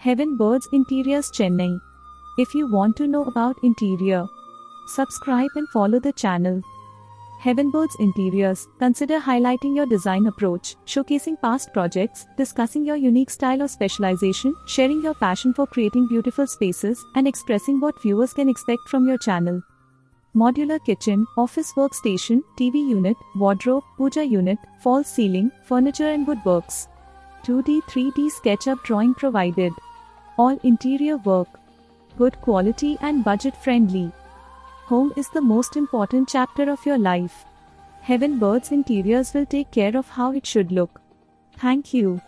Heaven Birds Interiors Chennai. If you want to know about interior, subscribe and follow the channel. Heaven Birds Interiors. Consider highlighting your design approach, showcasing past projects, discussing your unique style or specialization, sharing your passion for creating beautiful spaces, and expressing what viewers can expect from your channel. Modular kitchen, office workstation, TV unit, wardrobe, puja unit, false ceiling, furniture and woodworks. 2D 3D SketchUp drawing provided. All interior work. Good quality and budget friendly. Home is the most important chapter of your life. Heaven Birds Interiors will take care of how it should look. Thank you.